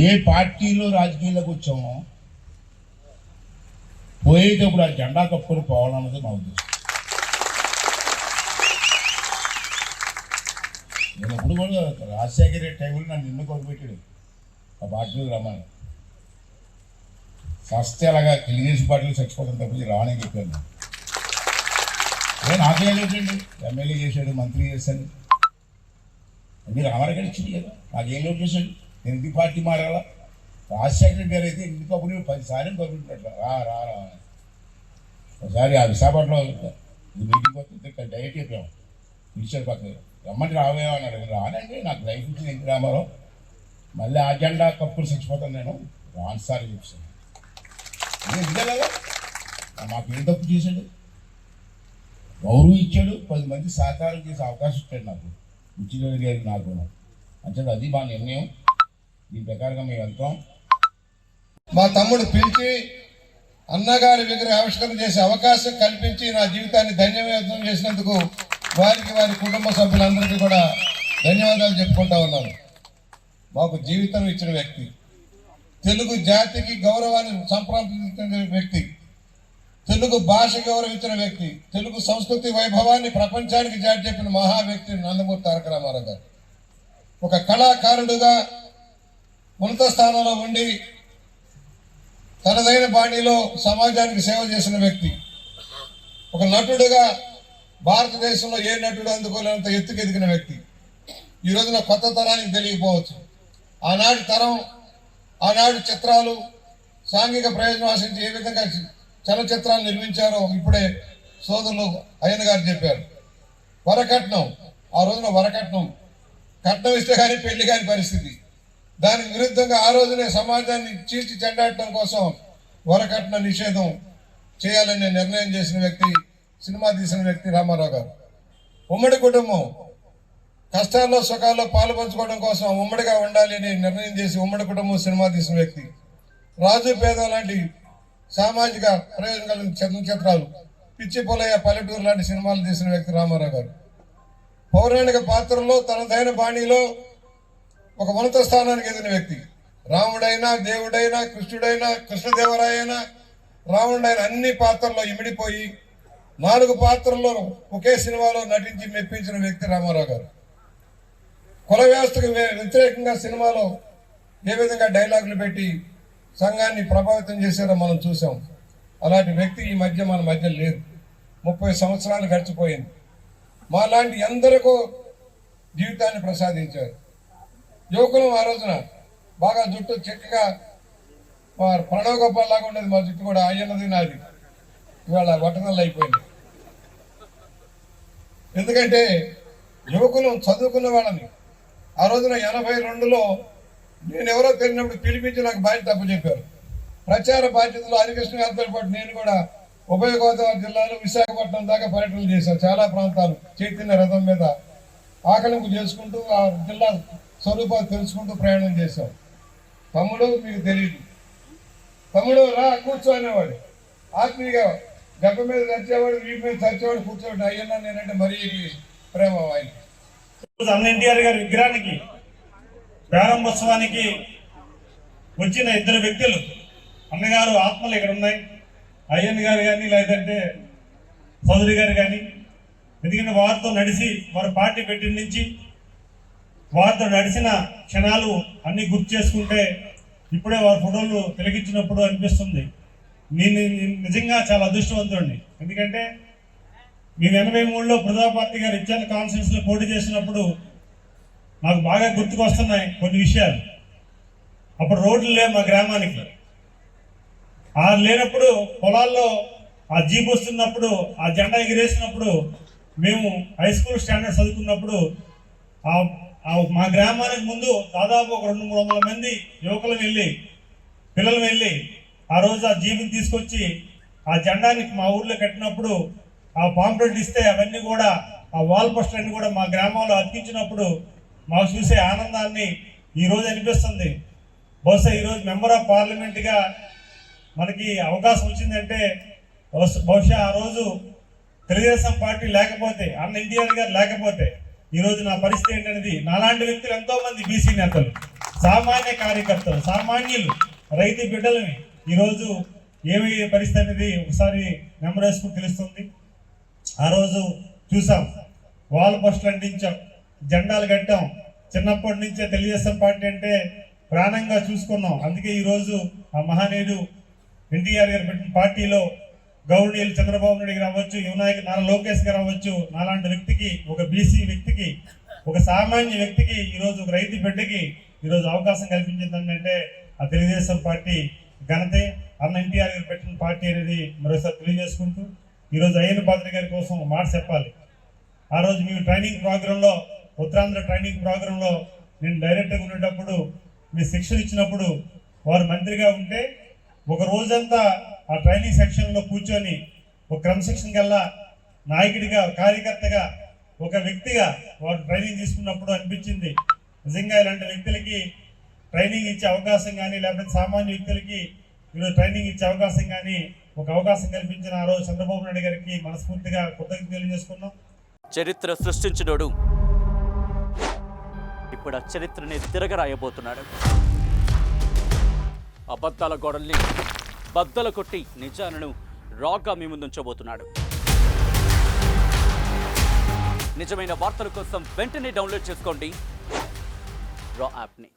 ఏ పార్టీలో రాజకీయాల్లోకి వచ్చామో పోయేటప్పుడు ఆ జెండా కప్పుకొని పోవాలన్నది మా ఉద్దేశం. నేను ఎప్పుడు కూడా రాజశేఖర రెడ్డి టైంలో నన్ను ఎన్ను కొట్టుపెట్టాడు ఆ పార్టీలో రమ్మని. ఫస్ట్ అలాగా తెలుగుదేశం పార్టీలో చచ్చిపోతాను తప్పించి రావనే చెప్పాను. నాకేం లేదండి, ఎమ్మెల్యే చేశాడు, మంత్రి చేశాడు, అన్ని రామారావు ఇచ్చింది కదా, నాకేం లోటు చేశాడు. నేను ఎందుకు పార్టీ మారాలా? రాజశేఖర రెడ్డి గారు అయితే ఎందుకు అప్పుడు 10 సార్లు కబుర్తున్నట్ల రా రా రా ఒకసారి ఆ విశాఖపట్నంలో మీటింగ్ వస్తే డైరెక్ట్ చెప్పాము, పిలిచారు పక్కన రమ్మంటే రావేమో అన్నాడు. రానండి, నాకు లైఫ్ ఇచ్చింది ఎందుకు రామారావు, మళ్ళీ ఆ జెండా కప్పులు చచ్చిపోతాను నేను రాను సార్ చెప్పాను. ఎందుకే కదా మాకేం తప్పు చేశాడు? గౌరవం ఇచ్చాడు, 10 మంది సహకారం చేసే అవకాశం ఇచ్చాడు నాకు, ముఖ్యమంత్రి గారికి నాకు. అంటే అది మా నిర్ణయం, దీని ప్రకారంగా మేము వెళ్తాం. మా తమ్ముడు పిలిచి అన్నగారి విగ్రహ ఆవిష్కరణ చేసే అవకాశం కల్పించి నా జీవితాన్ని ధన్యవాదం చేసినందుకు వారికి వారి కుటుంబ సభ్యులందరికీ కూడా ధన్యవాదాలు చెప్పుకుంటా ఉన్నాను. మాకు జీవితం ఇచ్చిన వ్యక్తి, తెలుగు జాతికి గౌరవాన్ని సంప్రాప్తించిన వ్యక్తి, తెలుగు భాష గౌరవించిన వ్యక్తి, తెలుగు సంస్కృతి వైభవాన్ని ప్రపంచానికి చాటి చెప్పిన మహా వ్యక్తి నందమూరి తారక రామారావు గారు. ఒక కళాకారుడుగా ఉన్నత స్థానంలో ఉండి తనదైన బాణీలో సమాజానికి సేవ చేసిన వ్యక్తి, ఒక నటుడుగా భారతదేశంలో ఏ నటుడు అందుకోలేనంత ఎత్తుకెదిగిన వ్యక్తి. ఈ రోజున కొత్త తరానికి తెలియకపోవచ్చు, ఆనాటి తరం ఆనాడు చిత్రాలు సాంఘిక ప్రయోజనం ఆశించి ఏ విధంగా చలచిత్రాలు నిర్మించారో ఇప్పుడే సోదరులు అయ్యన్న గారు చెప్పారు. వరకట్నం, ఆ రోజున వరకట్నం కట్నం ఇస్తే కానీ పెళ్లి కాని పరిస్థితి. దానికి విరుద్ధంగా ఆ రోజునే సమాజాన్ని చీల్చి చెండాడటం కోసం వరకట్న నిషేధం చేయాలని నిర్ణయం చేసిన వ్యక్తి, సినిమా తీసిన వ్యక్తి రామారావు గారు. ఉమ్మడి కుటుంబం కష్టాల్లో సుఖాల్లో పాలు పంచుకోవడం కోసం ఉమ్మడిగా ఉండాలి అని నిర్ణయం చేసి ఉమ్మడి కుటుంబం సినిమా తీసిన వ్యక్తి. రాజు పేద లాంటి సామాజిక ప్రయోజనం కలిగిన చలనచిత్రాలు, పిచ్చి పొలయ్య, పల్లెటూరు లాంటి సినిమాలు తీసిన వ్యక్తి రామారావు గారు. పౌరాణిక పాత్రల్లో తనదైన బాణీలో ఒక ఉన్నత స్థానానికి ఎదిగిన వ్యక్తి. రాముడైనా, దేవుడైనా, కృష్ణుడైనా, కృష్ణదేవరాయైనా, రావణుడైన అన్ని పాత్రల్లో ఇమిడిపోయి 4 పాత్రల్లో ఒకే సినిమాలో నటించి మెప్పించిన వ్యక్తి రామారావు గారు. కుల వ్యవస్థకు వ్యతిరేకంగా సినిమాలో ఏ విధంగా డైలాగులు పెట్టి సంఘాన్ని ప్రభావితం చేశారో మనం చూసాం. అలాంటి వ్యక్తి ఈ మధ్య మన మధ్య లేదు. 30 సంవత్సరాలు గడిచిపోయింది. మాలాంటి ఎందరికో జీవితాన్ని ప్రసాదించారు. యువకులు ఆ రోజున బాగా జుట్టు చక్కగా ప్రణవ్ గోపాల్ లాగా ఉండేది మా జుట్టు కూడా, అయ్యన్నది నాది. ఇవాళ వటనల్లు అయిపోయింది. ఎందుకంటే యువకులు చదువుకున్న వాళ్ళని ఆ రోజున 82లో నేనెవరో తెలియనప్పుడు పిలిపించి నాకు బాధ్యత అప్పచెప్పారు. ప్రచార బాధ్యతలు హరికృష్ణ గారితో పాటు నేను కూడా ఉభయ గోదావరి జిల్లాలో విశాఖపట్నం దాకా పర్యటనలు చేశాను. చాలా ప్రాంతాలు చైతన్య రథం మీద ఆకలింపు చేసుకుంటూ ఆ జిల్లా స్వరూపాలు తెలుసుకుంటూ ప్రయాణం చేశాం. తమ్ముడు మీకు తెలియదు, తమ్ముడు రా కూర్చో అనేవాడు. ఆత్మీయంగా గప్ప మీద చచ్చేవాడు, వీటి మీద చచ్చేవాడు, కూర్చోవాడు. అయ్యన్నా నేనంటే మరీ ప్రేమ ఆయన. అన్న ఎన్టీఆర్ గారి విగ్రహానికి ప్రారంభోత్సవానికి వచ్చిన 2 వ్యక్తులు, అన్నగారు ఆత్మలు ఇక్కడ ఉన్నాయి, అయ్యన్న గారు కానీ లేదంటే సోదరి గారు కానీ. ఎందుకంటే వారితో నడిచి వారి పార్టీ పెట్టిన నుంచి వారితో నడిచిన క్షణాలు అన్ని గుర్తు చేసుకుంటే ఇప్పుడే వారి ఫోటోలు తిలకించినప్పుడు అనిపిస్తుంది నేను నిజంగా చాలా అదృష్టవంతుడిని. ఎందుకంటే మేము 83లో ప్రజా పార్టీ గారు ఇచ్చిన కాన్ఫరెన్స్లో పోటీ చేసినప్పుడు నాకు బాగా గుర్తుకొస్తున్నాయి కొన్ని విషయాలు. అప్పుడు రోడ్లు లేవు మా గ్రామానికి. ఆ లేనప్పుడు పొలాల్లో ఆ జీప్ వస్తున్నప్పుడు ఆ జెండా ఎగిరేసినప్పుడు మేము హై స్కూల్ స్టాండర్డ్ చదువుకున్నప్పుడు మా గ్రామానికి ముందు దాదాపు ఒక 200-300 మంది యువకులు పిల్లలు వెళ్ళి ఆ రోజు ఆ జీపుని తీసుకొచ్చి ఆ జెండాని మా ఊర్లో కట్టినప్పుడు ఆ పాంప్లెట్ ఇస్తే అవన్నీ కూడా ఆ వాల్ పోస్టర్ అన్ని కూడా మా గ్రామంలో అతికించినప్పుడు మాకు చూసే ఆనందాన్ని ఈరోజు అనిపిస్తుంది. బహుశా ఈరోజు మెంబర్ ఆఫ్ పార్లమెంట్గా మనకి అవకాశం వచ్చిందంటే బహుశా ఆ రోజు తెలుగుదేశం పార్టీ లేకపోతే, అన్న ఎన్టీఆర్ గారు లేకపోతే ఈరోజు నా పరిస్థితి ఏంటనేది, నాలాంటి వ్యక్తులు ఎంతోమంది బీసీ నేతలు సామాన్య కార్యకర్తలు, సామాన్యులు, రైతు బిడ్డలని ఈరోజు ఏమి పరిస్థితి అనేది ఒకసారి నెంబరేసుకుని తెలుస్తుంది. ఆ రోజు చూసాం, వాల్ పోస్టులు అంటించాం, జెండాలు కట్టాం. చిన్నప్పటి నుంచే తెలుగుదేశం పార్టీ అంటే ప్రాణంగా చూసుకున్నాం. అందుకే ఈరోజు ఆ మహానీయుడు ఎన్టీఆర్ గారు పెట్టిన పార్టీలో గౌరవనీయులు చంద్రబాబు నాయుడు గారు అవ్వచ్చు, యువనాయకుడు నారా లోకేష్ గారు అవ్వచ్చు, నాలాంటి వ్యక్తికి, ఒక బీసీ వ్యక్తికి, ఒక సామాన్య వ్యక్తికి, ఈరోజు ఒక రైతు బిడ్డకి ఈరోజు అవకాశం కల్పించింది అంటే ఆ తెలుగుదేశం పార్టీ ఘనతే. అన్న ఎన్టీఆర్ గారు పెట్టిన పార్టీ అనేది మరోసారి తెలియజేసుకుంటూ ఈరోజు అయ్యన్న పాత్ర గారి కోసం మాట చెప్పాలి. ఆ రోజు మేము ట్రైనింగ్ ప్రోగ్రాంలో, ఉత్తరాంధ్ర ట్రైనింగ్ ప్రోగ్రాంలో నేను డైరెక్టర్గా ఉండేటప్పుడు మీ శిక్షణ ఇచ్చినప్పుడు వారు మంత్రిగా ఉంటే ఒక రోజంతా ఆ ట్రైనింగ్ సెక్షన్లో కూర్చొని ఒక క్రమశిక్షణ గల నాయకుడిగా, కార్యకర్తగా, ఒక వ్యక్తిగా వారు ట్రైనింగ్ తీసుకున్నప్పుడు అనిపించింది, నిజంగా ఇలాంటి వ్యక్తులకి ట్రైనింగ్ ఇచ్చే అవకాశం కానీ, లేకపోతే సామాన్య వ్యక్తులకి ఈరోజు ట్రైనింగ్ ఇచ్చే అవకాశం కానీ ఒక అవకాశం కల్పించిన ఆ రోజు చంద్రబాబు నాయుడు గారికి మనస్ఫూర్తిగా కృతజ్ఞతలు తెలియజేసుకున్నాం. చరిత్ర సృష్టించినోడు ఇప్పుడు ఆ చరిత్రని తిరగరాయబోతున్నాడు. అబద్ధాల గోడల్ని బద్దలు కొట్టి నిజాలను రాగా మీ ముందుంచబోతున్నాడు. నిజమైన వార్తల కోసం వెంటనే డౌన్లోడ్ చేసుకోండి రా యాప్ని.